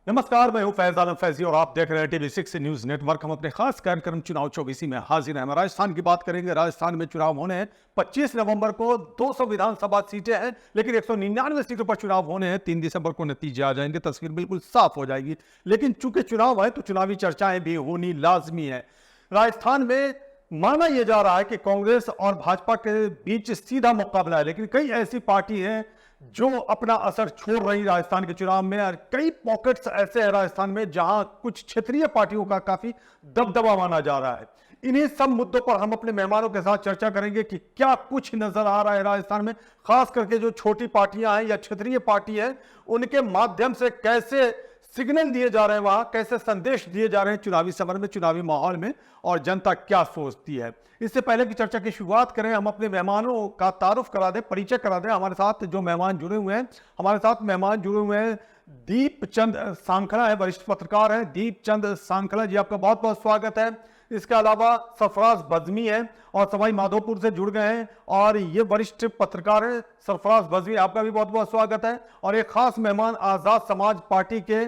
नमस्कार, मैं हूं फैज आलम फैजी और आप देख रहे हैं TV6 न्यूज नेटवर्क। हम अपने खास कार्यक्रम चुनाव 24 में हाजिर हैं। हम राजस्थान की बात करेंगे। राजस्थान में चुनाव होने हैं 25 नवंबर को। 200 विधानसभा सीटें हैं, लेकिन 199 सीटों पर चुनाव होने हैं। 3 दिसंबर को नतीजे आ जाएंगे, तस्वीर बिल्कुल साफ हो जाएगी। लेकिन चूंकि चुनाव है तो चुनावी चर्चाएं भी होनी लाजमी है। राजस्थान में माना यह जा रहा है कि कांग्रेस और भाजपा के बीच सीधा मुकाबला है, लेकिन कई ऐसी पार्टी हैं जो अपना असर छोड़ रही राजस्थान के चुनाव में। और कई पॉकेट्स ऐसे हैं राजस्थान में जहां कुछ क्षेत्रीय पार्टियों का काफी दबदबा माना जा रहा है। इन्हीं सब मुद्दों पर हम अपने मेहमानों के साथ चर्चा करेंगे कि क्या कुछ नजर आ रहा है राजस्थान में, खास करके जो छोटी पार्टियां हैं या क्षेत्रीय पार्टी है, उनके माध्यम से कैसे सिग्नल दिए जा रहे हैं, वहां कैसे संदेश दिए जा रहे हैं चुनावी समर में, चुनावी माहौल में, और जनता क्या सोचती है। इससे पहले की चर्चा की शुरुआत करें, हम अपने मेहमानों का तारुफ करा दें, परिचय करा दें। हमारे साथ जो मेहमान जुड़े हुए हैं, हमारे साथ मेहमान जुड़े हुए हैं दीप चंद सांखला है, वरिष्ठ पत्रकार हैं। दीप चंद सांखला जी, आपका बहुत बहुत स्वागत है। इसके अलावा सरफराज बज़मी है और सवाई माधोपुर से जुड़ गए हैं और ये वरिष्ठ पत्रकार है। सरफराज बज़मी, आपका भी बहुत बहुत स्वागत है। और एक खास मेहमान आजाद समाज पार्टी के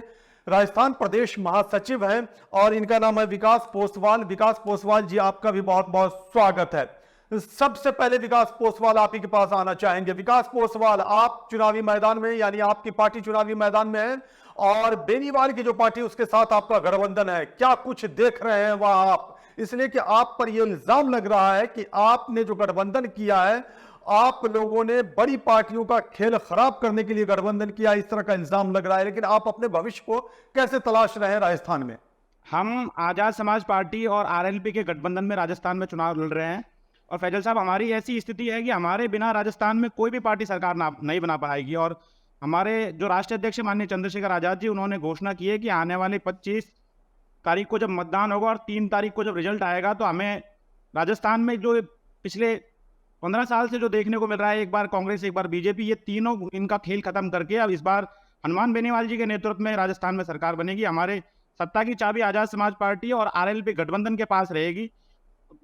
राजस्थान प्रदेश महासचिव हैं और इनका नाम है विकास पोसवाल। विकास पोसवाल जी, आपका भी बहुत बहुत स्वागत है। सबसे पहले विकास पोसवाल, आप ही के पास आना चाहेंगे। विकास पोसवाल, आप चुनावी मैदान में, यानी आपकी पार्टी चुनावी मैदान में है और बेनीवाल की जो पार्टी उसके साथ आपका गठबंधन है, क्या कुछ देख रहे हैं वहां आप? इसलिए कि आप पर यह इल्जाम लग रहा है कि आपने जो गठबंधन किया है, आप लोगों ने बड़ी पार्टियों का खेल खराब करने के लिए गठबंधन किया, इस तरह का इल्जाम लग रहा है। लेकिन आप अपने भविष्य को कैसे तलाश रहे हैं राजस्थान में? हम आजाद समाज पार्टी और आरएलपी के गठबंधन में राजस्थान में चुनाव लड़ रहे हैं। और फैजल साहब, हमारी ऐसी स्थिति है कि हमारे बिना राजस्थान में कोई भी पार्टी सरकार नहीं बना पाएगी। और हमारे जो राष्ट्रीय अध्यक्ष माननीय चंद्रशेखर आजाद जी, उन्होंने घोषणा की है कि आने वाले 25 तारीख को जब मतदान होगा और 3 तारीख को जब रिजल्ट आएगा, तो हमें राजस्थान में जो पिछले 15 साल से जो देखने को मिल रहा है, एक बार कांग्रेस एक बार बीजेपी, ये तीनों इनका खेल खत्म करके अब इस बार हनुमान बेनीवाल जी के नेतृत्व में राजस्थान में सरकार बनेगी। हमारे सत्ता की चाबी आजाद समाज पार्टी और आरएलपी गठबंधन के पास रहेगी।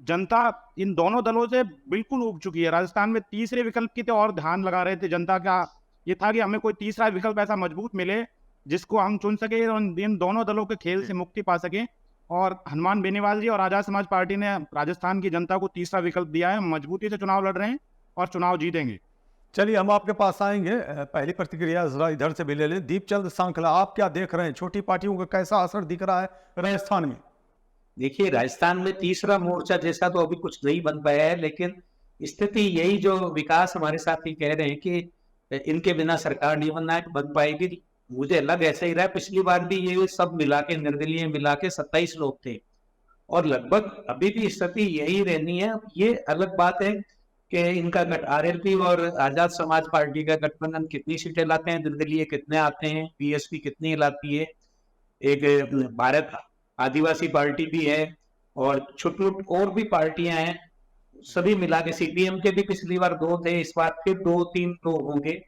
जनता इन दोनों दलों से बिल्कुल उब चुकी है। राजस्थान में तीसरे विकल्प की तो और ध्यान लगा रहे थे। जनता का ये था कि हमें कोई तीसरा विकल्प ऐसा मजबूत मिले जिसको हम चुन सके और इन दोनों दलों के खेल से मुक्ति पा सके। और हनुमान बेनीवाल जी और आजाद समाज पार्टी ने राजस्थान की जनता को तीसरा विकल्प दिया है। मजबूती से चुनाव लड़ रहे हैं और चुनाव जीतेंगे। चलिए, हम आपके पास आएंगे। पहली प्रतिक्रिया जरा इधर से भी ले लें। दीपचंद सांखला, आप क्या देख रहे हैं? छोटी पार्टियों का कैसा असर दिख रहा है राजस्थान में? देखिए, राजस्थान में तीसरा मोर्चा जैसा तो अभी कुछ नहीं बन पाया है, लेकिन स्थिति यही जो विकास हमारे साथी कह रहे हैं कि इनके बिना सरकार नहीं बन पाएगी, मुझे लग ऐसा ही रहा है। पिछली बार भी ये सब मिला के, निर्दलीय मिला के 27 लोग थे और लगभग अभी भी स्थिति यही रहनी है। ये अलग बात है कि इनका आरएलपी और आजाद समाज पार्टी का गठबंधन कितनी सीटें लाते हैं, निर्दलीय कितने आते हैं, बीएसपी कितनी लाती है। एक भारत आदिवासी पार्टी भी है और छोटी और भी पार्टियां हैं, सभी मिला के। सीपीएम के भी पिछली बार 2 थे, इस बार फिर 2-3 लोग होंगे।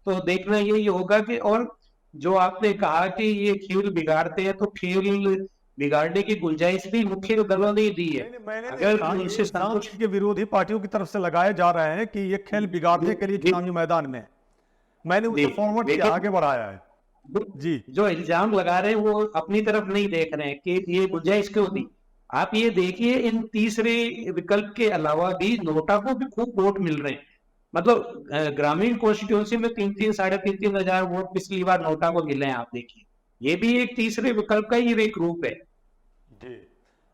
तो देखना यही होगा कि, और जो आपने कहा कि ये खेल बिगाड़ते हैं, तो खेल बिगाड़ने की गुंजाइश भी मुख्य दलों ने दी है। अगर इनसे संतोष के विरोधी पार्टियों की तरफ से लगाए जा रहे हैं कि ये खेल बिगाड़ने के लिए चुनावी मैदान में, मैंने उसे फॉरवर्ड किया, आगे बढ़ाया है जी। जो इल्जाम लगा रहे हैं वो अपनी तरफ नहीं देख रहे हैं कि ये गुंजाइश क्यों दी। आप ये देखिए, इन तीसरे विकल्प के अलावा भी नोटा को भी खूब वोट मिल रहे हैं। मतलब ग्रामीण कॉन्स्टिट्यूंसी में 3-3, 3.5 हजार वोट पिछली बार नोटा को मिले हैं। आप देखिए, ये भी एक तीसरे विकल्प का ही एक रूप है जी।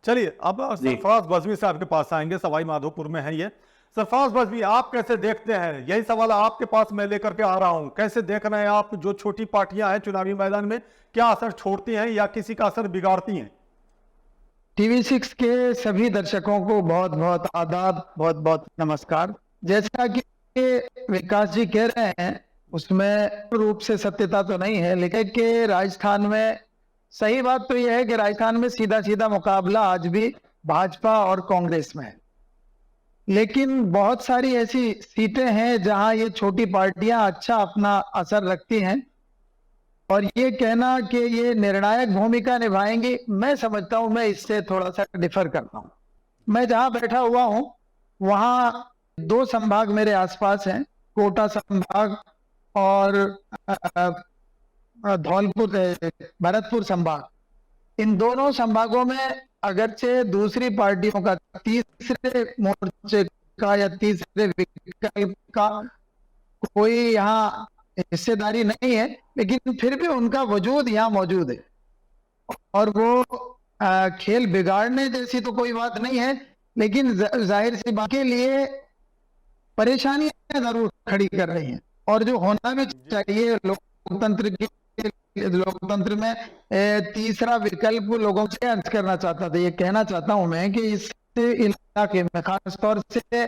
चलिए, अब सरफराज बज़मी से आपके पास आएंगे। सवाई माधोपुर में है ये। सरफराज बज़मी, आप कैसे देखते हैं? यही सवाल आपके पास मैं लेकर के आ रहा हूं। कैसे देख रहे हैं आप जो छोटी पार्टियां हैं चुनावी मैदान में, क्या असर छोड़ती हैं या किसी का असर बिगाड़ती हैं? TV6 के सभी दर्शकों को बहुत बहुत आदाब, बहुत बहुत नमस्कार। जैसा कि विकास जी कह रहे हैं, उसमें रूप से सत्यता तो नहीं है, लेकिन कि राजस्थान में सही बात तो यह है कि राजस्थान में सीधा सीधा मुकाबला आज भी भाजपा और कांग्रेस में है। लेकिन बहुत सारी ऐसी सीटें हैं जहां ये छोटी पार्टियां अच्छा अपना असर रखती हैं और ये कहना कि ये निर्णायक भूमिका निभाएंगी, मैं समझता हूं, मैं इससे थोड़ा सा डिफर करता हूं। मैं जहां बैठा हुआ हूं वहां 2 संभाग मेरे आसपास हैं, कोटा संभाग और धौलपुर भरतपुर संभाग, इन दोनों संभागों में अगरचे दूसरी पार्टियों का तीसरे मोर्चे का या तीसरे विकल्प का कोई यहाँ हिस्सेदारी नहीं है, लेकिन फिर भी उनका वजूद यहाँ मौजूद है और वो खेल बिगाड़ने जैसी तो कोई बात नहीं है, लेकिन जाहिर सी बात के लिए परेशानियां जरूर खड़ी कर रही हैं। और जो होना भी चाहिए लोकतंत्र में तीसरा विकल्प लोगों से अर्ज करना चाहता था। ये कहना चाहता हूं मैं कि इस इलाके में खासतौर से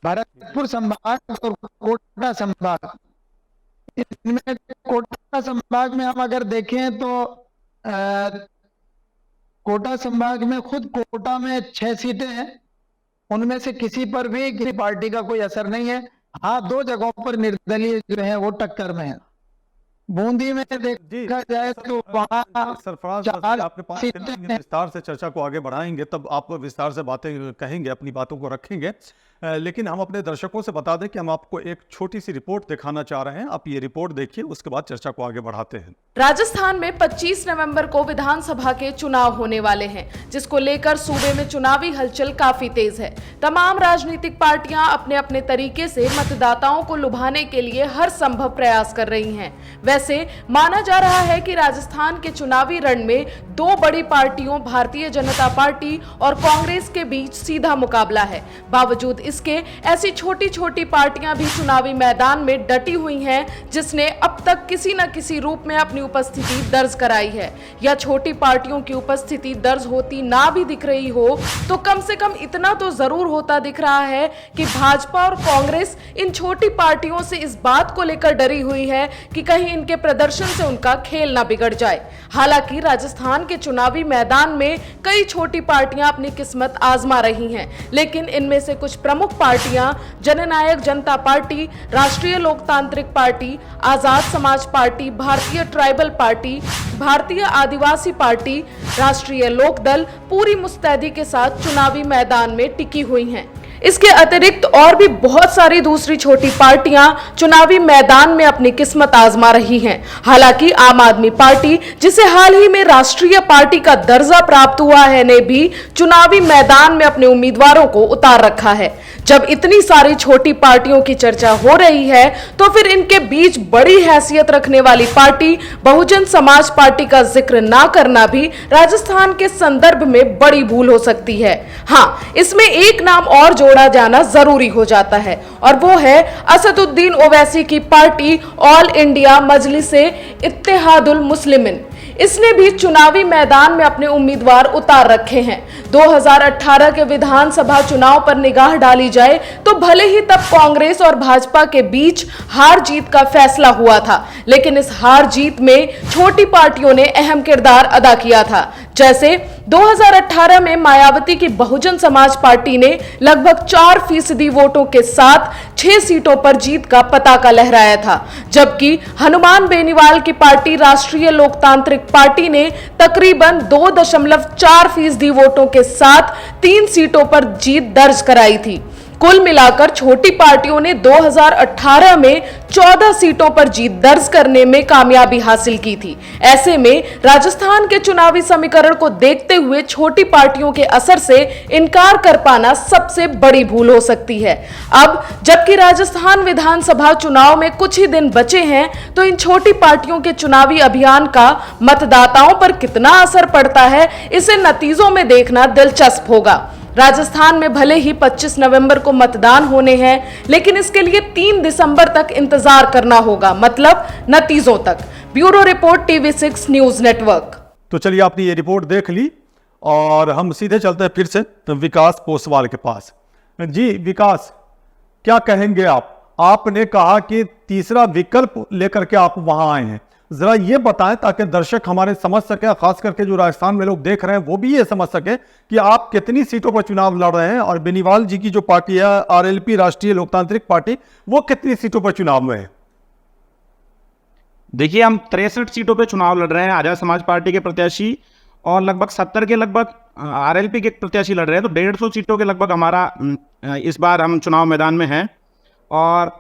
भरतपुर संभाग और कोटा संभाग, इनमें कोटा संभाग में हम अगर देखें तो कोटा संभाग में खुद कोटा में 6 सीटें हैं, उनमें से किसी पर भी किसी पार्टी का कोई असर नहीं है। हाँ, 2 जगहों पर निर्दलीय जो है वो टक्कर में है। बूंदी में देखा जाए तो वहाँ सरफराज आपने बात करेंगे, विस्तार से चर्चा को आगे बढ़ाएंगे, तब आप विस्तार से बातें कहेंगे, अपनी बातों को रखेंगे। लेकिन हम अपने दर्शकों से बता दें कि हम आपको एक छोटी सी रिपोर्ट दिखाना चाह रहे हैं। आप ये रिपोर्ट देखिए, उसके बाद चर्चा को आगे बढ़ाते हैं। राजस्थान में 25 नवंबर को विधानसभा के चुनाव होने वाले हैं, जिसको लेकर सूबे में चुनावी हलचल काफी तेज है। तमाम राजनीतिक पार्टियां अपने अपने तरीके से मतदाताओं को लुभाने के लिए हर संभव प्रयास कर रही हैं। वैसे माना जा रहा है कि राजस्थान के चुनावी रण में 2 बड़ी पार्टियों भारतीय जनता पार्टी और कांग्रेस के बीच सीधा मुकाबला है। बावजूद इसके ऐसी छोटी छोटी पार्टियां भी चुनावी मैदान में डटी हुई हैं, जिसने अब तक किसी न किसी रूप में अपनी उपस्थिति दर्ज कराई है। या छोटी पार्टियों की उपस्थिति दर्ज होती ना भी दिख रही हो तो कम से कम इतना तो जरूर होता दिख रहा है कि भाजपा और कांग्रेस इन छोटी पार्टियों से इस बात को लेकर डरी हुई है कि कहीं इनके प्रदर्शन से उनका खेल ना बिगड़ जाए। हालांकि राजस्थान के चुनावी मैदान में कई छोटी पार्टियां अपनी किस्मत आजमा रही हैं, लेकिन इनमें से कुछ प्रमुख पार्टियां जननायक जनता पार्टी, राष्ट्रीय लोकतांत्रिक पार्टी, आजाद समाज पार्टी, भारतीय ट्राइबल पार्टी, भारतीय आदिवासी पार्टी, राष्ट्रीय लोकदल पूरी मुस्तैदी के साथ चुनावी मैदान में टिकी हुई हैं। इसके अतिरिक्त और भी बहुत सारी दूसरी छोटी पार्टियां चुनावी मैदान में अपनी किस्मत आजमा रही हैं। हालांकि आम आदमी पार्टी, जिसे हाल ही में राष्ट्रीय पार्टी का दर्जा प्राप्त हुआ है, ने भी चुनावी मैदान में अपने उम्मीदवारों को उतार रखा है। जब इतनी सारी छोटी पार्टियों की चर्चा हो रही है तो फिर इनके बीच बड़ी हैसियत रखने वाली पार्टी बहुजन समाज पार्टी का जिक्र ना करना भी राजस्थान के संदर्भ में बड़ी भूल हो सकती है। हाँ, इसमें एक नाम और जोड़ा जाना जरूरी हो जाता है और वो है असदुद्दीन ओवैसी की पार्टी ऑल इंडिया मजलिस-ए-इत्तेहादुल मुस्लिमीन। इसने भी चुनावी मैदान में अपने उम्मीदवार उतार रखे हैं। 2018 के विधानसभा चुनाव पर निगाह डाली जाए तो भले ही तब कांग्रेस और भाजपा के बीच हार जीत का फैसला हुआ था, लेकिन इस हार जीत में छोटी पार्टियों ने अहम किरदार अदा किया था। जैसे 2018 में मायावती की बहुजन समाज पार्टी ने लगभग 4% वोटों के साथ 6 सीटों पर जीत का पताका लहराया था, जबकि हनुमान बेनीवाल की पार्टी राष्ट्रीय लोकतांत्रिक पार्टी ने तकरीबन 2.4% वोटों के साथ 3 सीटों पर जीत दर्ज कराई थी। कुल मिलाकर छोटी पार्टियों ने 2018 में 14 सीटों पर जीत दर्ज करने में कामयाबी हासिल की थी। ऐसे में राजस्थान के चुनावी समीकरण को देखते हुए छोटी पार्टियों के असर से इनकार कर पाना सबसे बड़ी भूल हो सकती है। अब जबकि राजस्थान विधानसभा चुनाव में कुछ ही दिन बचे हैं, तो इन छोटी पार्टियों के चुनावी अभियान का मतदाताओं पर कितना असर पड़ता है, इसे नतीजों में देखना दिलचस्प होगा। राजस्थान में भले ही 25 नवंबर को मतदान होने हैं, लेकिन इसके लिए 3 दिसंबर तक इंतजार करना होगा, मतलब नतीजों तक। Bureau report TV6 news network. तो चलिए, आपने ये रिपोर्ट देख ली और हम सीधे चलते हैं फिर से विकास पोसवाल के पास। जी विकास, क्या कहेंगे आप? आपने कहा कि तीसरा विकल्प लेकर के आप वहां आए हैं, जरा ये बताएं ताकि दर्शक हमारे समझ सके, खास करके जो राजस्थान में लोग देख रहे हैं वो भी ये समझ सके कि आप कितनी सीटों पर चुनाव लड़ रहे हैं और बेनीवाल जी की जो पार्टी है RLP राष्ट्रीय लोकतांत्रिक पार्टी, वो कितनी सीटों पर चुनाव में है? देखिए, हम 63 सीटों पे चुनाव लड़ रहे हैं, आजाद समाज पार्टी के प्रत्याशी, और लगभग 70 के लगभग RLP के प्रत्याशी लड़ रहे हैं। तो 150 सीटों के लगभग हमारा इस बार हम चुनाव मैदान में हैं। और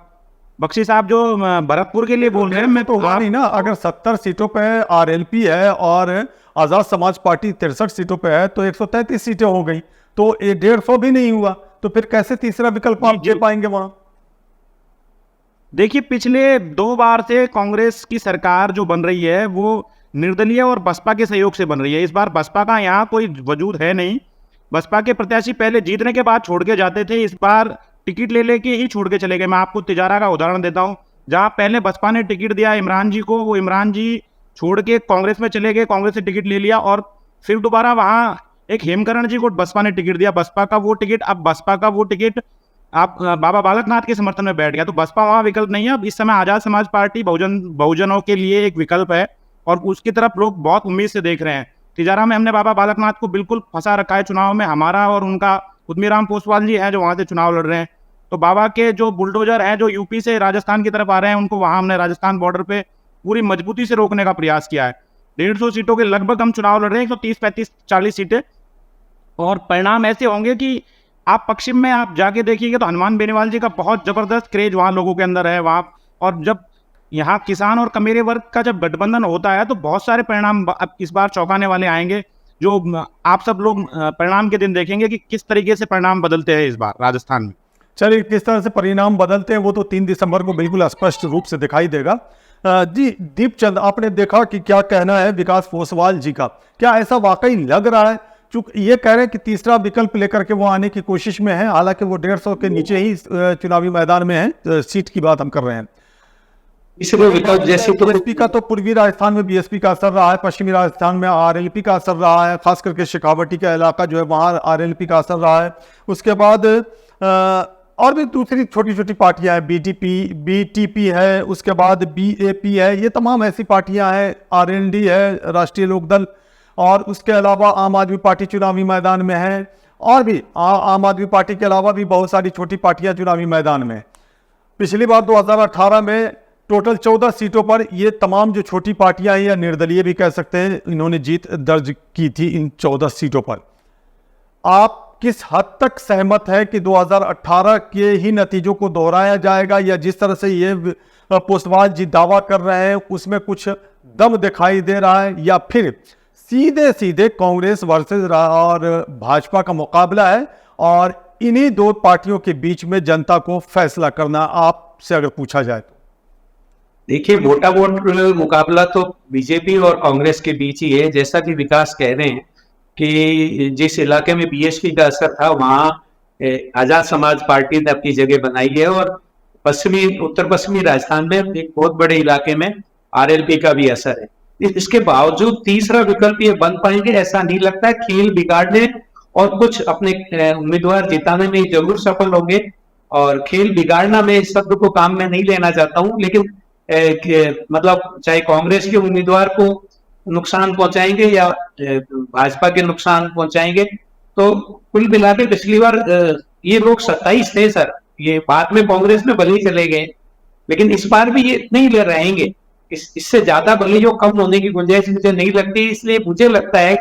बख्शी साहब जो भरतपुर के लिए बोल रहे हैं, मैं तो हुआ नहीं ना। अगर 70 सीटों पे आरएलपी है और आजाद समाज पार्टी 63 सीटों पे है तो 133 सीटें हो गई, तो ये 150 भी नहीं हुआ, तो फिर कैसे तीसरा विकल्प आप दे पाएंगे वहां? देखिए, पिछले 2 बार से कांग्रेस की सरकार जो बन रही है वो निर्दलीय और बसपा के सहयोग से बन रही है। इस बार बसपा का यहाँ कोई वजूद है नहीं। बसपा के प्रत्याशी पहले जीतने के बाद छोड़ के जाते थे, इस बार टिकट ले लेके ही छोड़ के चले गए। मैं आपको तिजारा का उदाहरण देता हूँ, जहाँ पहले बसपा ने टिकट दिया इमरान जी को, वो इमरान जी छोड़ के कांग्रेस में चले गए, कांग्रेस से टिकट ले लिया, और फिर दोबारा वहाँ एक हेमकरण जी को बसपा ने टिकट दिया, बसपा का वो टिकट आप बाबा बालकनाथ के समर्थन में बैठ गया। तो बसपा वहाँ विकल्प नहीं है। अब इस समय आजाद समाज पार्टी बहुजनों के लिए एक विकल्प है और उसकी तरफ लोग बहुत उम्मीद से देख रहे हैं। तिजारा में हमने बाबा बालकनाथ को बिल्कुल फंसा रखा है चुनाव में। हमारा और उनका उद्मीराम पोसवाल जी हैं जो वहाँ से चुनाव लड़ रहे हैं। तो बाबा के जो बुलडोजर हैं जो यूपी से राजस्थान की तरफ आ रहे हैं, उनको वहाँ हमने राजस्थान बॉर्डर पे पूरी मजबूती से रोकने का प्रयास किया है। 150 सीटों के लगभग हम चुनाव लड़ रहे हैं, 130, 35, 40 सीटें, और परिणाम ऐसे होंगे कि आप पश्चिम में आप जाके देखिएगा तो हनुमान बेनीवाल जी का बहुत जबरदस्त क्रेज वहाँ लोगों के अंदर है वहाँ। और जब यहाँ किसान और कमेरे वर्ग का जब गठबंधन होता है तो बहुत सारे परिणाम अब इस बार चौंकाने वाले आएंगे, जो आप सब लोग परिणाम के दिन देखेंगे कि किस तरीके से परिणाम बदलते हैं इस बार राजस्थान में। चलिए, किस तरह से परिणाम बदलते हैं वो तो 3 दिसंबर को बिल्कुल स्पष्ट रूप से दिखाई देगा। जी दीपचंद, आपने देखा कि क्या कहना है विकास पोसवाल जी का, क्या ऐसा वाकई लग रहा है? चूंकि ये कह रहे हैं कि तीसरा विकल्प लेकर के वो आने की कोशिश में है, हालांकि वो 150 के नीचे ही चुनावी मैदान में है, सीट की बात हम कर रहे हैं। तीसरे विकल्प जैसे तो बीएसपी का तो पूर्वी राजस्थान में बीएसपी का असर रहा है, पश्चिमी राजस्थान में आरएलपी का असर रहा है, खास करके शेखावटी का इलाका जो है वहाँ आरएलपी का असर रहा है। उसके बाद और भी दूसरी छोटी छोटी पार्टियां हैं, बीटीपी है, उसके बाद बीएपी है, ये तमाम ऐसी पार्टियां हैं, आरएनडी है, राष्ट्रीय लोकदल, और उसके अलावा आम आदमी पार्टी चुनावी मैदान में है, और भी आम आदमी पार्टी के अलावा भी बहुत सारी छोटी पार्टियां चुनावी मैदान में। पिछली बार 2018 में टोटल 14 सीटों पर ये तमाम जो छोटी पार्टियां हैं या निर्दलीय भी कह सकते हैं, इन्होंने जीत दर्ज की थी इन 14 सीटों पर। आप किस हद तक सहमत है कि 2018 के ही नतीजों को दोहराया जाएगा, या जिस तरह से ये पोसवाल जी दावा कर रहे हैं उसमें कुछ दम दिखाई दे रहा है, या फिर सीधे सीधे कांग्रेस वर्सेस और भाजपा का मुकाबला है और इन्हीं दो पार्टियों के बीच में जनता को फैसला करना, आपसे अगर पूछा जाए तो? देखिए, मोटा मोटा मुकाबला तो बीजेपी और कांग्रेस के बीच ही है। जैसा कि विकास कह रहे हैं कि जिस इलाके में बीएसपी का असर था वहाँ आजाद समाज पार्टी ने अपनी जगह बनाई है, और उत्तर पश्चिमी राजस्थान में एक बहुत बड़े इलाके में आरएलपी का भी असर है। इसके बावजूद तीसरा विकल्प ये बन पाएंगे ऐसा नहीं लगता है। खेल बिगाड़ने और कुछ अपने उम्मीदवार जिताने में जरूर सफल होंगे, और खेल बिगाड़ना मैं इस शब्द को काम में नहीं लेना चाहता हूँ, लेकिन मतलब चाहे कांग्रेस के उम्मीदवार को नुकसान पहुंचाएंगे या भाजपा के नुकसान पहुंचाएंगे। तो कुल मिला के पिछली बार ये लोग 27 थे सर, ये बाद में कांग्रेस में भले ही चले गए, लेकिन इस बार भी ये नहीं ले रहेंगे। इससे ज्यादा भले जो कम होने की गुंजाइश मुझे नहीं लगती। इसलिए मुझे लगता है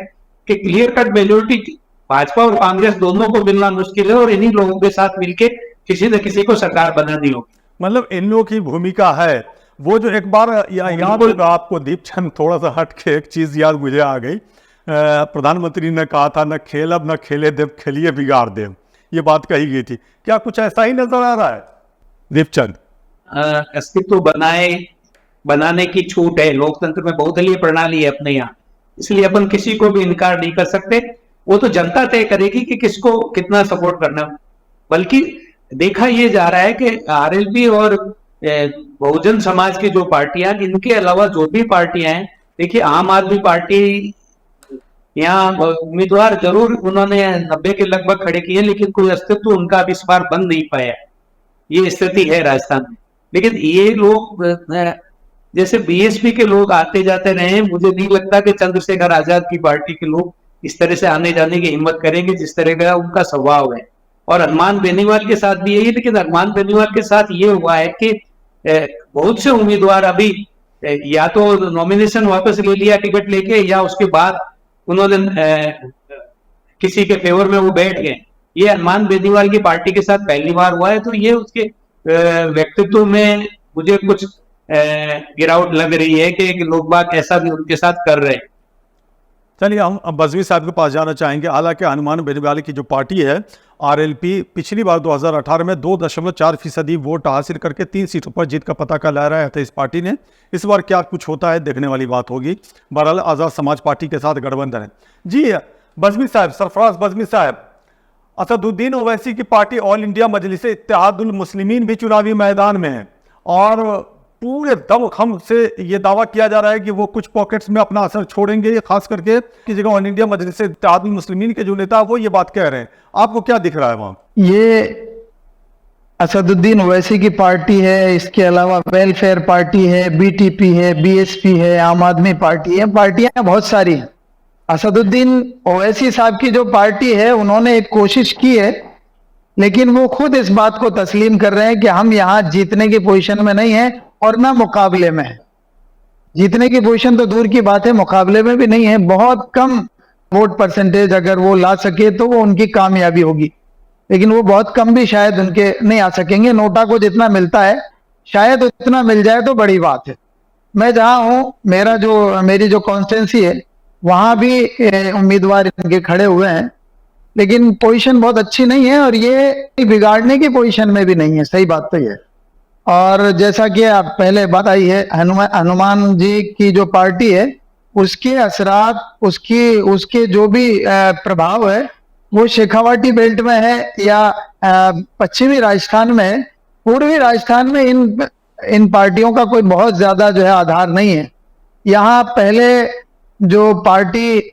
कि क्लियर कट मेजोरिटी भाजपा और कांग्रेस दोनों को मिलना मुश्किल है, और इन्हीं लोगों के साथ मिलके किसी न किसी को सरकार बनानी होगी। मतलब इन लोगों की भूमिका है वो जो एक बार याद आपको दीपचंद, थोड़ा सा हट के एक चीज याद मुझे आ गई। प्रधानमंत्री ने कहा था, न खेल अब न खेले देव, खेलिए बिगाड़ देव, ये बात कही गई थी। क्या कुछ ऐसा ही नजर आ रहा है दीपचंद? अस्तित्व बनाने की छूट है, लोकतंत्र में बहुदलीय प्रणाली है अपने यहाँ, इसलिए अपन किसी को भी इनकार नहीं कर सकते। वो तो जनता तय करेगी कि किसको कितना सपोर्ट करना। बल्कि देखा ये जा रहा है कि आरएलपी और बहुजन समाज की जो पार्टियां, इनके अलावा जो भी पार्टियां हैं, देखिए आम आदमी पार्टी यहाँ उम्मीदवार जरूर उन्होंने 90 के लगभग खड़े किए, लेकिन कोई अस्तित्व उनका अब इस बार बन नहीं पाया। ये स्थिति है राजस्थान में। लेकिन ये लोग जैसे बीएसपी के लोग आते जाते रहे, मुझे नहीं लगता कि चंद्रशेखर आजाद की पार्टी के लोग इस तरह से आने जाने की हिम्मत करेंगे जिस तरह का उनका स्वभाव है। और हनुमान बेनीवाल के साथ भी यही, लेकिन हनुमान बेनीवाल के साथ ये हुआ है कि बहुत से उम्मीदवार अभी या तो नॉमिनेशन वापस ले लिया टिकट लेके, या उसके बाद उन्होंने किसी के फेवर में वो बैठ गए। ये हनुमान बेनीवाल की पार्टी के साथ पहली बार हुआ है, तो ये उसके व्यक्तित्व में मुझे कुछ गिरावट लग रही है कि लोग बाग ऐसा भी उनके साथ कर रहे हैं। चलिए हम अब बजमी साहब के पास जाना चाहेंगे। हालांकि हनुमान बेनीवाल की जो पार्टी है आरएलपी, पिछली बार 2018 में 2.4% वोट हासिल करके 3 सीटों पर जीत का पताका लहराया था इस पार्टी ने। इस बार क्या कुछ होता है देखने वाली बात होगी। बहरहाल आज़ाद समाज पार्टी के साथ गठबंधन है। जी बजमी साहब, सरफराज बजमी साहब, असदुद्दीन ओवैसी की पार्टी ऑल इंडिया मजलिस इत्तेहादुल मुस्लिमीन भी चुनावी मैदान में है और पूरे दमखम से ये दावा किया जा रहा है कि वो कुछ पॉकेट्स में अपना असर छोड़ेंगे, खास करके की जगह ऑल इंडिया मजलिस इत्तेहादुल मुस्लिमीन के जो नेता वो ये बात कह रहे हैं। आपको क्या दिख रहा है वहां? ये असदुद्दीन ओवैसी की पार्टी है, इसके अलावा वेलफेयर पार्टी है, बीटीपी है, बीएसपी है, आम आदमी पार्टी है, पार्टियां बहुत सारी हैं। असदुद्दीन ओवैसी साहब की जो पार्टी है उन्होंने एक कोशिश की है, लेकिन वो खुद इस बात को तस्लीम कर रहे हैं कि हम यहाँ जीतने की पोजीशन में नहीं है और ना मुकाबले में है। जीतने की पोजीशन तो दूर की बात है, मुकाबले में भी नहीं है। बहुत कम वोट परसेंटेज अगर वो ला सके तो वो उनकी कामयाबी होगी, लेकिन वो बहुत कम भी शायद उनके नहीं आ सकेंगे। नोटा को जितना मिलता है शायद उतना मिल जाए तो बड़ी बात है। मैं जहाँ हूँ, मेरी जो कॉन्स्टिट्यूंसी है वहां भी उम्मीदवार इनके खड़े हुए हैं, लेकिन पोजीशन बहुत अच्छी नहीं है और ये बिगाड़ने की पोजीशन में भी नहीं है। सही बात तो ये है। और जैसा कि आप पहले बात आई है, हनुमान जी की जो पार्टी है उसके असरात, उसके जो भी प्रभाव है वो शेखावाटी बेल्ट में है या पश्चिमी राजस्थान में है। पूर्वी राजस्थान में इन पार्टियों का कोई बहुत ज्यादा जो है आधार नहीं है। यहाँ पहले जो पार्टी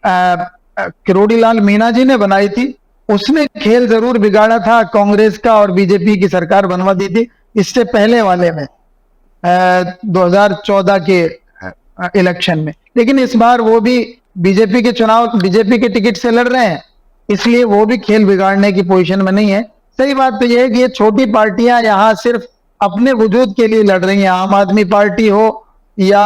किरोड़ीलाल मीणा जी ने बनाई थी उसने खेल जरूर बिगाड़ा था, कांग्रेस का और बीजेपी की सरकार बनवा दी थी इससे पहले वाले में 2014 के इलेक्शन में। लेकिन इस बार वो भी बीजेपी के टिकट से लड़ रहे हैं, इसलिए वो भी खेल बिगाड़ने की पोजीशन में नहीं है। सही बात तो ये है कि ये छोटी पार्टियां यहाँ सिर्फ अपने वजूद के लिए लड़ रही हैं। आम आदमी पार्टी हो या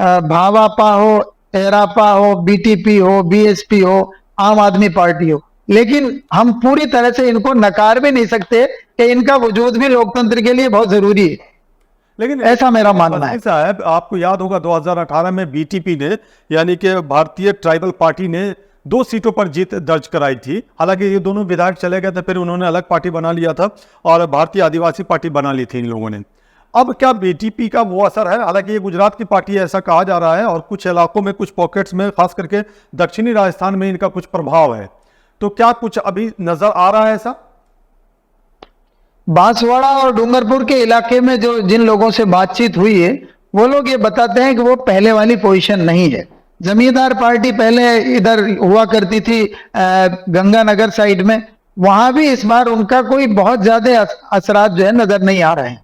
भावापा हो, एरापा हो, बीटीपी हो, बीएसपी हो, आम आदमी पार्टी हो, लेकिन हम पूरी तरह से इनको नकार भी नहीं सकते कि इनका वजूद भी लोकतंत्र के लिए बहुत जरूरी है। लेकिन ऐसा मेरा मानना है। साहब, आपको याद होगा 2018 में बीटीपी ने, यानी कि भारतीय ट्राइबल पार्टी ने 2 सीटों पर जीत दर्ज कराई थी। हालांकि ये दोनों विधायक चले गए थे, फिर उन्होंने अलग पार्टी बना लिया था और भारतीय आदिवासी पार्टी बना ली थी इन लोगों ने। अब क्या बीटीपी का वो असर है? हालांकि ये गुजरात की पार्टी है ऐसा कहा जा रहा है और कुछ इलाकों में, कुछ पॉकेट्स में, खास करके दक्षिणी राजस्थान में इनका कुछ प्रभाव है, तो क्या कुछ अभी नजर आ रहा है ऐसा? बांसवाड़ा और डूंगरपुर के इलाके में जो जिन लोगों से बातचीत हुई है वो लोग ये बताते हैं कि वो पहले वाली पोजीशन नहीं है। जमींदार पार्टी पहले इधर हुआ करती थी गंगानगर साइड में, वहां भी इस बार उनका कोई बहुत ज्यादा असरात जो है नजर नहीं आ रहे हैं।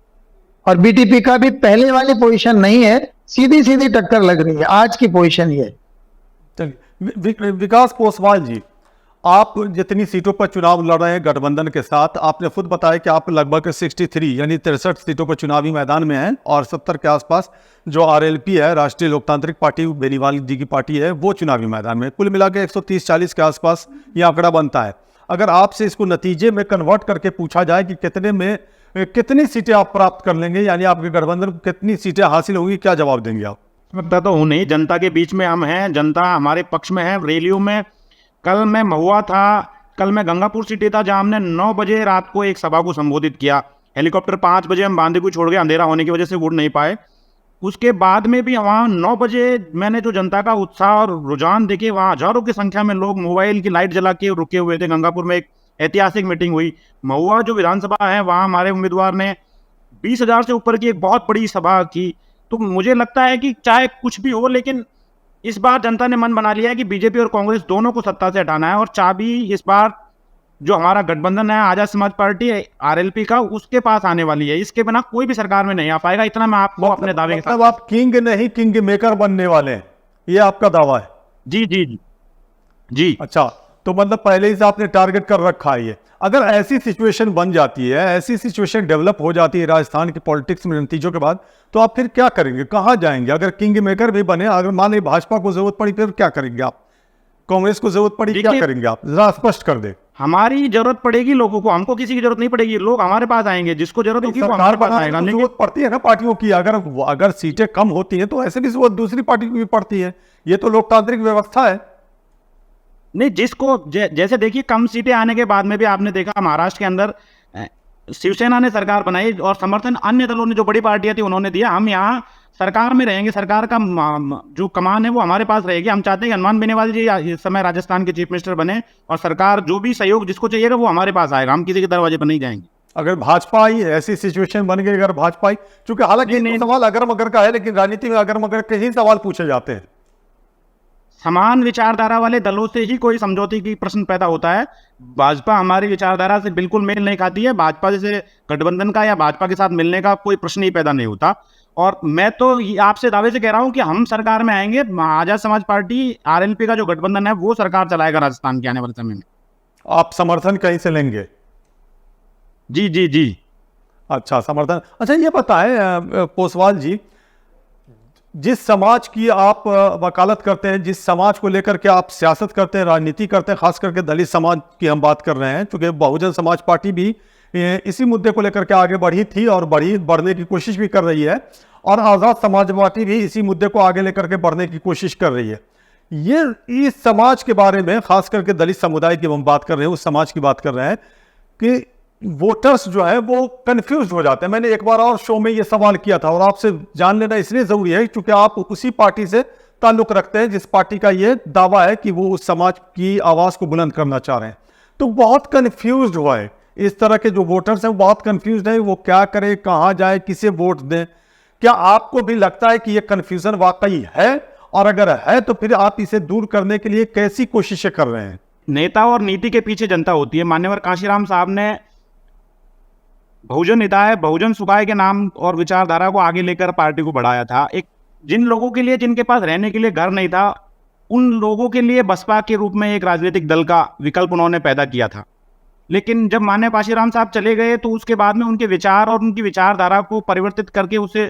और बीटीपी का भी पहले वाली पोजीशन नहीं है, सीधी सीधी टक्कर लग रही है। आज की पोजीशन ये है। विकास पोसवाल जी, आप जितनी सीटों पर चुनाव लड़ रहे हैं गठबंधन के साथ, आपने खुद बताया कि आप लगभग 63 यानी 63 सीटों पर चुनावी मैदान में हैं और 70 के आसपास जो आरएलपी है, राष्ट्रीय लोकतांत्रिक पार्टी, बेनीवाल जी की पार्टी है, वो चुनावी मैदान में। कुल मिला के 130-40 के आसपास ये आंकड़ा बनता है। अगर आपसे इसको नतीजे में कन्वर्ट करके पूछा जाए कि कितनी सीटें आप प्राप्त कर लेंगे, यानी आपके गठबंधन को कितनी सीटें हासिल होंगी, क्या जवाब देंगे आप? लगता तो हूँ नहीं, जनता के बीच में हम हैं, जनता हमारे पक्ष में है। रैलियों में कल मैं महुआ था, कल मैं गंगापुर सिटी था, जहां हमने 9 बजे रात को एक सभा को संबोधित किया। हेलीकॉप्टर 5 बजे हम बांदीकुई छोड़ के, अंधेरा होने की वजह से उड़ नहीं पाए। उसके बाद में भी वहाँ 9 बजे मैंने जो जनता का उत्साह और रुझान देखे, वहाँ हजारों की संख्या में लोग मोबाइल की लाइट जला के रुके हुए थे। गंगापुर में एक ऐतिहासिक मीटिंग हुई। महुआ जो विधानसभा है वहाँ हमारे उम्मीदवार ने 20,000 से ऊपर की एक बहुत बड़ी सभा की। तो मुझे लगता है कि चाहे कुछ भी हो, लेकिन इस बार जनता ने मन बना लिया है कि बीजेपी और कांग्रेस दोनों को सत्ता से हटाना है और चाबी इस बार जो हमारा गठबंधन है आजाद समाज पार्टी आरएलपी का, उसके पास आने वाली है। इसके बिना कोई भी सरकार में नहीं आ पाएगा। इतना मैं आपको अपने दावे के साथ। आप किंग नहीं किंग मेकर बनने वाले हैं, ये आपका दावा है? जी जी जी जी। अच्छा, तो मतलब पहले से आपने टारगेट कर रखा है ये। अगर ऐसी सिचुएशन बन जाती है, ऐसी सिचुएशन डेवलप हो जाती है राजस्थान की पॉलिटिक्स में नतीजों के बाद, तो आप फिर क्या करेंगे, कहाँ जाएंगे? अगर किंग मेकर भी बने, अगर मान लीजिए भाजपा को जरूरत पड़ी, फिर क्या करेंगे आप? कांग्रेस को जरूरत पड़ी, क्या करेंगे आप? जरा स्पष्ट कर दे। हमारी जरूरत पड़ेगी लोगों को, हमको किसी की जरूरत नहीं पड़ेगी, लोग हमारे पास आएंगे, जिसको जरूरत होगी वो सरकार हमारे पास बनाने आएगा। की लेकिन जरूरत पड़ती है ना पार्टियों की, अगर सीटें कम होती हैं तो ऐसे भी जरूरत दूसरी पार्टी की भी पड़ती है। ये तो लोकतांत्रिक व्यवस्था है। नहीं, जिसको जैसे देखिए, कम सीटें आने के बाद में भी आपने देखा महाराष्ट्र के अंदर शिवसेना ने सरकार बनाई और समर्थन अन्य दलों ने, जो बड़ी पार्टियां थी, उन्होंने दिया। हम यहाँ सरकार में रहेंगे, सरकार का जो कमान है वो हमारे पास रहेगी। हम चाहते हैं कि हनुमान बेनीवाल जी इस समय राजस्थान के चीफ मिनिस्टर बने और सरकार जो भी सहयोग जिसको चाहिएगा वो हमारे पास आएगा, हम किसी के दरवाजे पर नहीं जाएंगे। अगर भाजपा आई, ऐसी सिचुएशन बन गई, अगर भाजपा आई, क्योंकि हालांकि ये तो सवाल अगर मगर का है, लेकिन राजनीति में अगर मगर के ही सवाल पूछे जाते हैं। समान विचारधारा वाले दलों से ही कोई समझौते की प्रश्न पैदा होता है। भाजपा हमारी विचारधारा से बिल्कुल मेल नहीं खाती है। भाजपा जैसे गठबंधन का या भाजपा के साथ मिलने का कोई प्रश्न ही पैदा नहीं होता। और मैं तो आपसे दावे से कह रहा हूं कि हम सरकार में आएंगे, आजाद समाज पार्टी आरएलपी का जो गठबंधन है वो सरकार चलाएगा राजस्थान के आने वाले समय में। आप समर्थन कहीं से लेंगे? जी जी जी। अच्छा, समर्थन। अच्छा, ये बताएं पोसवाल जी, जिस समाज की आप वकालत करते हैं, जिस समाज को लेकर के आप सियासत करते हैं, राजनीति करते हैं, खास करके दलित समाज की हम बात कर रहे हैं, क्योंकि बहुजन समाज पार्टी भी इसी मुद्दे को लेकर के आगे बढ़ी थी और बढ़ने की कोशिश भी कर रही है, और आज़ाद समाज पार्टी भी इसी मुद्दे को आगे लेकर के बढ़ने की कोशिश कर रही है। ये इस समाज के बारे में, खास करके दलित समुदाय की हम बात कर रहे हैं, उस समाज की बात कर रहे हैं कि वोटर्स जो है वो कंफ्यूज हो जाते हैं। मैंने एक बार और शो में ये सवाल किया था और आपसे जान लेना इसलिए जरूरी है क्योंकि आप उसी पार्टी से ताल्लुक रखते हैं जिस पार्टी का ये दावा है कि वो उस समाज की आवाज़ को बुलंद करना चाह रहे हैं। तो बहुत कंफ्यूज हुआ है, इस तरह के जो वोटर्स हैं बहुत कंफ्यूज हैं, वो क्या करें, कहाँ जाए, किसे वोट दें। क्या आपको भी लगता है कि ये कंफ्यूजन वाकई है, और अगर है तो फिर आप इसे दूर करने के लिए कैसी कोशिशें कर रहे हैं? नेता और नीति के पीछे जनता होती है। मान्यवर कांशीराम साहब ने बहुजन हिताय, बहुजन सुखाय के नाम और विचारधारा को आगे लेकर पार्टी को बढ़ाया था। एक जिन लोगों के लिए, जिनके पास रहने के लिए घर नहीं था, उन लोगों के लिए बसपा के रूप में एक राजनीतिक दल का विकल्प उन्होंने पैदा किया था। लेकिन जब माननीय कांशीराम साहब चले गए तो उसके बाद में उनके विचार और उनकी विचारधारा को परिवर्तित करके उसे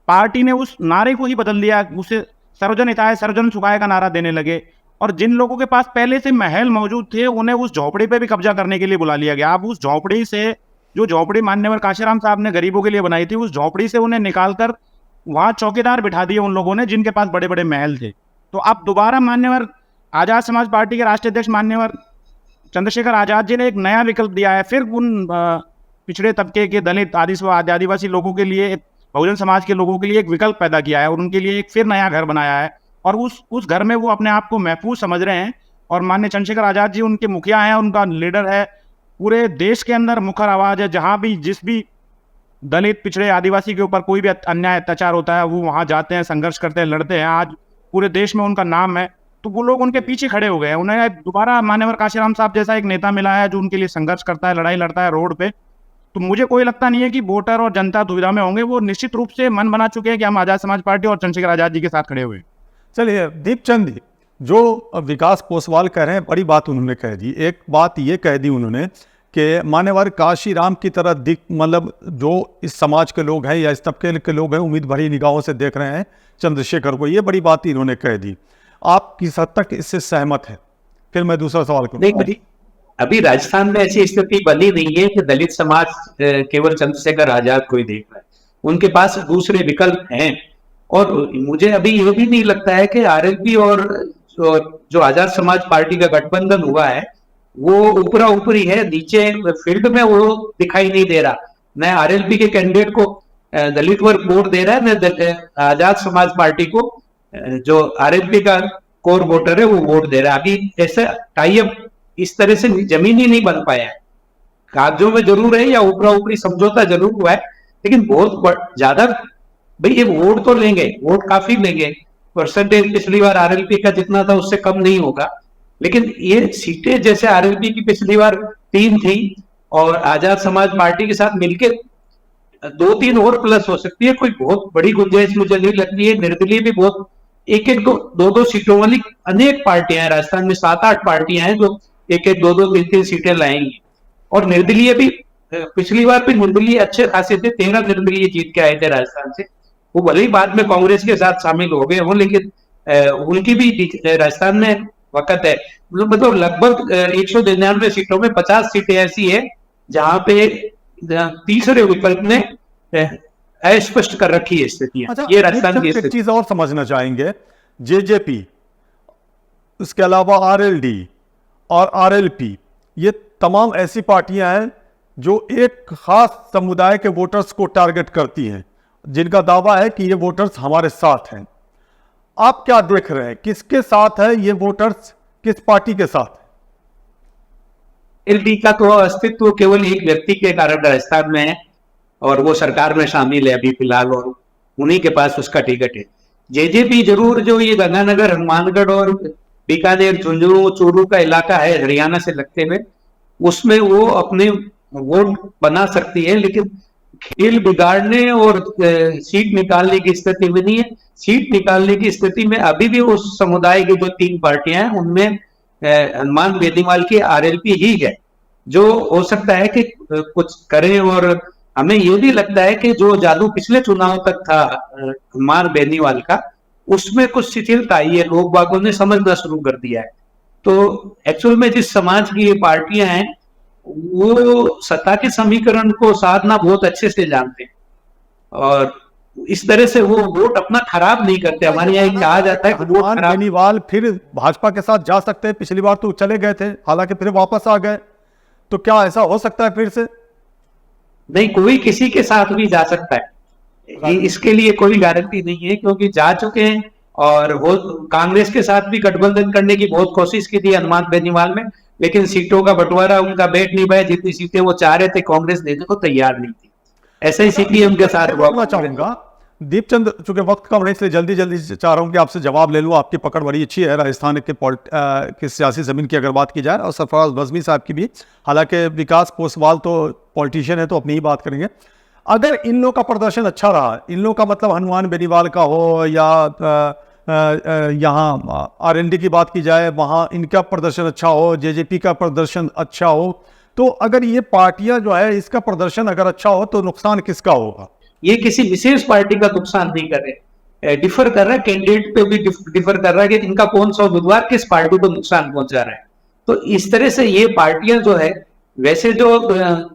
पार्टी ने उस नारे को ही बदल दिया, उसे सर्वजन हिताय सर्वजन सुखाय का नारा देने लगे। और जिन लोगों के पास पहले से महल मौजूद थे उन्हें उस झोपड़ी पे भी कब्जा करने के लिए बुला लिया गया। अब उस झोपड़ी से, जो झोपड़ी मान्यवर कांशीराम साहब ने गरीबों के लिए बनाई थी, उस झोपड़ी से उन्हें निकालकर वहां चौकीदार बिठा दिए उन लोगों ने जिनके पास बड़े बड़े महल थे। तो अब दोबारा मान्यवर आजाद समाज पार्टी के राष्ट्रीय अध्यक्ष मान्यवर चंद्रशेखर आजाद जी ने एक नया विकल्प दिया है। फिर उन पिछड़े तबके के दलित, आदिवासी लोगों के लिए, बहुजन समाज के लोगों के लिए एक विकल्प पैदा किया है और उनके लिए एक फिर नया घर बनाया है। और उस घर में वो अपने आप को महफूज समझ रहे हैं। और माननीय चंद्रशेखर आजाद जी उनके मुखिया हैं, उनका लीडर है। पूरे देश के अंदर मुखर आवाज है। जहां भी जिस भी दलित, पिछड़े, आदिवासी के ऊपर कोई भी अन्याय अत्याचार होता है वो वहां जाते हैं, संघर्ष करते हैं, लड़ते हैं। आज पूरे देश में उनका नाम है। तो वो लोग उनके पीछे खड़े हो गए हैं। उन्हें दोबारा मान्यवर कांशीराम साहब जैसा एक नेता मिला है जो उनके लिए संघर्ष करता है, लड़ाई लड़ता है रोड पे। तो मुझे कोई लगता नहीं है कि वोटर और जनता दुविधा में होंगे। वो निश्चित रूप से मन बना चुके हैं कि हम आजाद समाज पार्टी और चंद्रशेखर आजाद जी के साथ खड़े हुए। चलिए, दीपचंद जी, जो विकास पोसवाल कह रहे हैं, बड़ी बात उन्होंने कह दी। एक बात ये कह दी उन्होंने कि मान्यवर कांशीराम की तरह मतलब जो इस समाज के लोग हैं या इस तबके के लोग हैं उम्मीद भरी निगाहों से देख रहे हैं चंद्रशेखर को। ये बड़ी बात इन्होंने कह दी। आप किस हद तक इससे सहमत हैं? फिर मैं दूसरा सवाल करूंगा। अभी राजस्थान में ऐसी स्थिति बनी नहीं है कि दलित समाज केवल चंद्रशेखर आजाद को ही देख रहा है। उनके पास दूसरे विकल्प हैं। और मुझे अभी ये भी नहीं लगता है कि आरएलपी और जो आजाद समाज पार्टी का गठबंधन हुआ है वो ऊपरा ऊपरी है, नीचे फील्ड में वो दिखाई नहीं दे रहा। न आरएलपी के कैंडिडेट को दलित वर्ग वोट दे रहा है, न आजाद समाज पार्टी को जो आरएलपी का कोर वोटर है वो वोट दे रहा है। अभी ऐसा टाई अप इस तरह से जमीन ही नहीं बन पाया है। कागजों में जरूर है या ऊपरा ऊपरी समझौता जरूर हुआ है, लेकिन बहुत ज्यादा भाई ये वोट तो लेंगे, वोट काफी लेंगे। परसेंटेज पिछली बार आरएलपी का जितना था उससे कम नहीं होगा, लेकिन ये सीटें जैसे आरएलपी की पिछली बार 3 थी और आजाद समाज पार्टी के साथ मिलकर 2-3 और प्लस हो सकती है। कोई बहुत बड़ी गुंजाइश मुझे नहीं लगती है। निर्दलीय भी बहुत, 1-1, 2-2 सीटों वाली अनेक पार्टियां हैं राजस्थान में। 7-8 पार्टियां हैं जो 1-1, 2-2, 3-3 सीटें लाएंगी। और निर्दलीय भी, पिछली बार भी निर्दलीय अच्छे खासे थे, 13 निर्दलीय जीत के आए थे राजस्थान से। वो भले ही बाद में कांग्रेस के साथ शामिल हो गए हों, लेकिन उनकी भी राजस्थान में वक्त है। मतलब लगभग 199 सीटों में 50 सीटें ऐसी है जहां पे तीसरे विकल्प ने अस्पष्ट कर रखी है स्थितियां। अच्छा, ये राजस्थान की एक स्थिति। चीज और समझना चाहेंगे, जेजेपी, उसके अलावा आरएलडी और आरएलपी, ये तमाम ऐसी पार्टियां हैं जो एक खास समुदाय के वोटर्स को टारगेट करती हैं, जिनका दावा है कि ये वोटर्स हमारे साथ हैं। आप क्या देख रहे हैं, किसके साथ है ये वोटर्स, किस पार्टी के साथ है? एलडी का तो अस्तित्व केवल एक व्यक्ति के कारण राजस्थान में है और वो सरकार में शामिल है अभी फिलहाल, और उन्हीं के पास उसका टिकट है। जेजेपी जरूर जो ये गंगानगर, हनुमानगढ़ और बीकानेर, झुंझुनू, चूरू का इलाका है हरियाणा से लगते हुए, उसमें वो अपने वोट बना सकती है, लेकिन खेल बिगाड़ने और सीट निकालने की स्थिति में नहीं है। सीट निकालने की स्थिति में अभी भी उस समुदाय की जो 3 पार्टियां हैं उनमें हनुमान बेनीवाल की आरएलपी ही है जो हो सकता है कि कुछ करें। और हमें ये भी लगता है कि जो जादू पिछले चुनाव तक था हनुमान बेनीवाल का, उसमें कुछ शिथिलता आई है, लोग बागों ने समझना शुरू कर दिया है। तो एक्चुअल में जिस समाज की ये पार्टियां हैं वो सत्ता के समीकरण को साधना बहुत अच्छे से जानते हैं और इस तरह से वो वोट अपना खराब नहीं करते। हमारे यहाँ कहा जाता है कि वोट हनुमान खराब बेनीवाल फिर भाजपा के साथ जा सकते हैं, पिछली बार तो चले गए थे, हालांकि फिर वापस आ गए, तो क्या ऐसा हो सकता है फिर से? नहीं, कोई किसी के साथ भी जा सकता है, इसके लिए कोई गारंटी नहीं है, क्योंकि जा चुके हैं। और वो कांग्रेस के साथ भी गठबंधन करने की बहुत कोशिश की थी हनुमान बेनीवाल में, लेकिन सीटों का बंटवारा उनका बैठ नहीं पाया। जितनी सीटें वो चाह रहे थे कांग्रेस देने को तैयार नहीं थी। ऐसा ही सीपीएम के साथ हुआ। चाहूंगा दीपचंद, चूंकि वक्त कम है इसलिए जल्दी जल्दी चाह रहा हूं कि आपसे जवाब ले लूं। आपकी पकड़ बड़ी अच्छी है राजस्थान के सियासी जमीन की अगर बात की जाए, और सरफराज बज़मी साहब की भी, हालांकि विकास पोसवाल तो पॉलिटिशियन है तो अपनी ही बात करेंगे। अगर इन लोगों का प्रदर्शन अच्छा रहा, इन लोगों का मतलब हनुमान बेनीवाल का हो या यहाँ आरएलडी की बात की जाए, वहाँ इनका प्रदर्शन अच्छा हो, जेजेपी का प्रदर्शन अच्छा हो, तो अगर ये पार्टियां जो है इसका प्रदर्शन अगर अच्छा हो तो नुकसान किसका होगा? ये किसी विशेष पार्टी का नुकसान नहीं कर रहे, डिफर कर रहा है, कैंडिडेट पे भी डिफर कर रहा है कि इनका कौन सा उम्मीदवार किस पार्टी को नुकसान पहुंचा रहा है। तो इस तरह से ये पार्टियां जो है, वैसे जो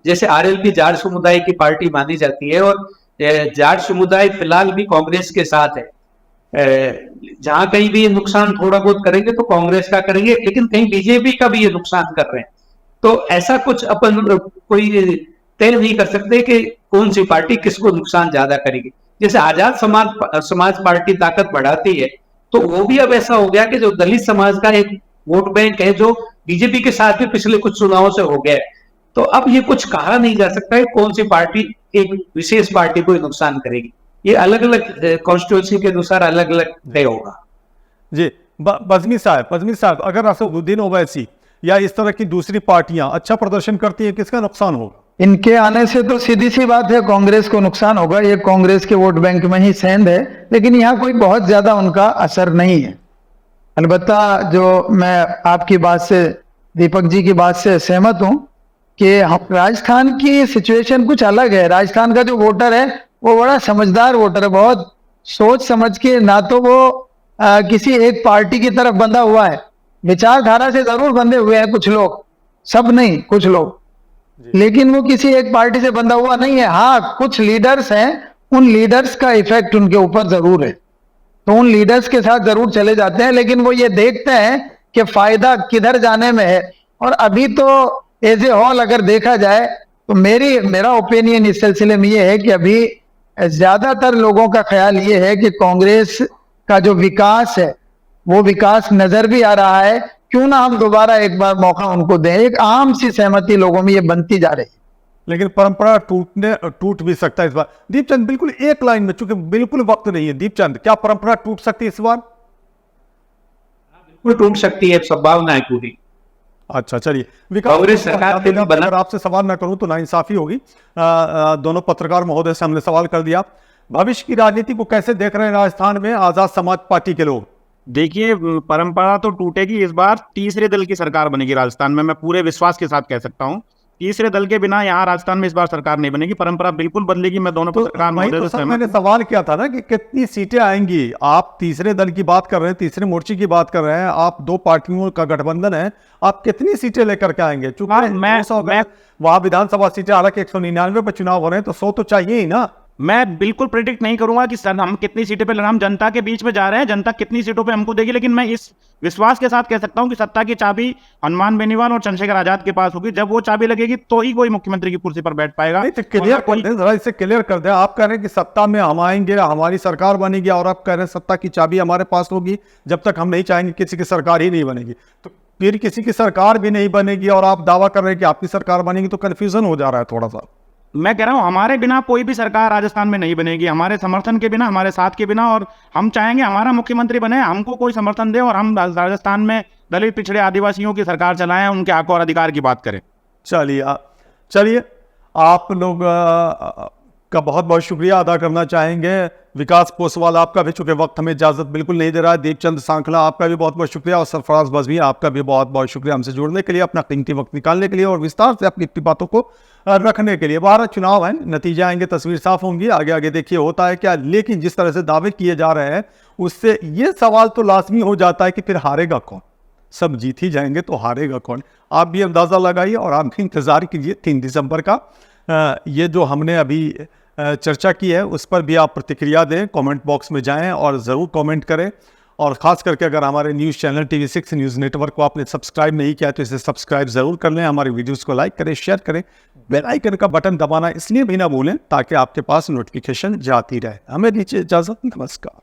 जैसे आरएलपी जाट समुदाय की पार्टी मानी जाती है और जाट समुदाय फिलहाल भी कांग्रेस के साथ है। जहां कहीं भी नुकसान थोड़ा बहुत करेंगे तो कांग्रेस का करेंगे, लेकिन कहीं बीजेपी का भी ये नुकसान कर रहे हैं। तो ऐसा कुछ अपन कोई तय नहीं कर सकते कि कौन सी पार्टी किसको नुकसान ज्यादा करेगी। जैसे आजाद समाज पार्टी ताकत बढ़ाती है, तो वो भी अब ऐसा हो गया कि जो दलित समाज का एक वोट बैंक है जो बीजेपी के साथ भी पिछले कुछ चुनावों से हो गया है। तो अब ये कुछ कहा नहीं जा सकता है कौन सी पार्टी एक विशेष पार्टी को नुकसान करेगी। ये अलग अलग कॉन्स्टिट्यूंसी के अनुसार अलग अलग तय होगा। जी, बज़मी साहब, अगर असदुद्दीन ओवैसी या इस तरह की दूसरी पार्टियां अच्छा प्रदर्शन करती हैं, किसका नुकसान होगा? इनके आने से तो सीधी सी बात है कांग्रेस को नुकसान होगा। ये कांग्रेस के वोट बैंक में ही सेंध है, लेकिन यहाँ कोई बहुत ज्यादा उनका असर नहीं है। अलबत्ता जो मैं आपकी बात से, दीपक जी की बात से सहमत हूं कि राजस्थान की सिचुएशन कुछ अलग है। राजस्थान का जो वोटर है वो बड़ा समझदार वोटर है, बहुत सोच समझ के, ना तो वो किसी एक पार्टी की तरफ बंधा हुआ है, विचारधारा से जरूर बंधे हुए हैं कुछ लोग, सब नहीं, कुछ लोग, लेकिन वो किसी एक पार्टी से बंधा हुआ नहीं है। हाँ, कुछ लीडर्स हैं, उन लीडर्स का इफेक्ट उनके ऊपर जरूर है, तो उन लीडर्स के साथ जरूर चले जाते हैं, लेकिन वो ये देखते हैं कि फायदा किधर जाने में है। और अभी तो एज ए होल अगर देखा जाए तो मेरा ओपिनियन इस सिलसिले में ये है कि अभी ज्यादातर लोगों का ख्याल ये है कि कांग्रेस का जो विकास है वो विकास नजर भी आ रहा है, क्यों ना हम दोबारा एक बार मौका उनको दें। एक आम सी सहमति लोगों में ये बनती जा रही है, लेकिन परंपरा टूट भी सकता है इस बार। दीपचंद, बिल्कुल एक लाइन में, चूंकि बिल्कुल वक्त नहीं है, दीपचंद, क्या परंपरा टूट सकती है इस बार? बिल्कुल टूट सकती है, संभावना है पूरी। अच्छा, चलिए, कांग्रेस सरकार पे भी बना। अगर आपसे सवाल ना करूं तो नाइंसाफी होगी। दोनों पत्रकार महोदय से हमने सवाल कर दिया। भविष्य की राजनीति को कैसे देख रहे हैं राजस्थान में आजाद समाज पार्टी के लोग? देखिए, परंपरा तो टूटेगी, इस बार तीसरे दल की सरकार बनेगी राजस्थान में, मैं पूरे विश्वास के साथ कह सकता हूं। तीसरे दल के बिना यहाँ राजस्थान में इस बार सरकार नहीं बनेगी। परंपरा बिल्कुल बदलेगी। मैं दोनों तो सरकार वही महोदय तो से सर सहमत मैंने सवाल किया था ना कि कितनी सीटें आएंगी। आप तीसरे दल की बात कर रहे हैं, तीसरे मोर्चे की बात कर रहे हैं, आप दो पार्टियों का गठबंधन है, आप कितनी सीटें लेकर के आएंगे? चूंकि वहां विधानसभा सीटें, हालांकि 199 पे चुनाव हो रहे हैं, तो 100 तो चाहिए ही ना। मैं बिल्कुल प्रिडिक्ट नहीं करूंगा कि सर हम कितनी सीटों पे लड़, हम जनता के बीच में जा रहे हैं, जनता कितनी सीटों पे हमको देगी। लेकिन मैं इस विश्वास के साथ कह सकता हूं कि सत्ता की चाबी हनुमान बेनीवाल और चंद्रशेखर आजाद के पास होगी। जब वो चाबी लगेगी तो ही कोई मुख्यमंत्री की कुर्सी पर बैठ पाएगा। नहीं तो क्लियर कर दें, जरा इसे क्लियर कर दें। आप कह रहे हैं कि सत्ता में हम आएंगे, हमारी सरकार बनेगी, और आप कह रहे हैं सत्ता की चाबी हमारे पास होगी, जब तक हम नहीं चाहेंगे किसी की सरकार ही नहीं बनेगी। तो फिर किसी की सरकार भी नहीं बनेगी और आप दावा कर रहे हैं कि आपकी सरकार बनेगी, तो कंफ्यूजन हो जा रहा है थोड़ा सा। मैं कह रहा हूं हमारे बिना कोई भी सरकार राजस्थान में नहीं बनेगी, हमारे समर्थन के बिना, हमारे साथ के बिना। और हम चाहेंगे हमारा मुख्यमंत्री बने, हमको कोई समर्थन दे और हम राजस्थान में दलित, पिछड़े, आदिवासियों की सरकार चलाएं, उनके हक और अधिकार की बात करें। चलिए आप लोग का बहुत बहुत शुक्रिया अदा करना चाहेंगे। विकास पोसवाल आपका भी, चूंकि वक्त हमें इजाजत बिल्कुल नहीं दे रहा है, दीपचंद सांखला आपका भी बहुत बहुत शुक्रिया, और सरफराज बजवी आपका भी बहुत बहुत शुक्रिया हमसे जुड़ने के लिए, अपना कीमती वक्त निकालने के लिए और विस्तार से अपनी बातों को रखने के लिए। बाहर चुनाव है, नतीजे आएंगे, तस्वीर साफ होंगी, आगे आगे देखिए होता है क्या। लेकिन जिस तरह से दावे किए जा रहे हैं, उससे ये सवाल तो लाजमी हो जाता है कि फिर हारेगा कौन? सब जीत ही जाएंगे तो हारेगा कौन? आप भी अंदाज़ा लगाइए और आप भी इंतज़ार कीजिए 3 दिसंबर का। ये जो हमने अभी चर्चा की है, उस पर भी आप प्रतिक्रिया दें, कमेंट बॉक्स में जाएं और ज़रूर कमेंट करें। और ख़ास करके अगर हमारे news channel TV6 news network को आपने सब्सक्राइब नहीं किया तो इसे सब्सक्राइब ज़रूर कर लें, हमारे वीडियोस को लाइक करें, शेयर करें, बेल आइकन का बटन दबाना इसलिए भी ना भूलें ताकि आपके पास नोटिफिकेशन जाती रहे। हमें दीजिए इजाज़त, नमस्कार।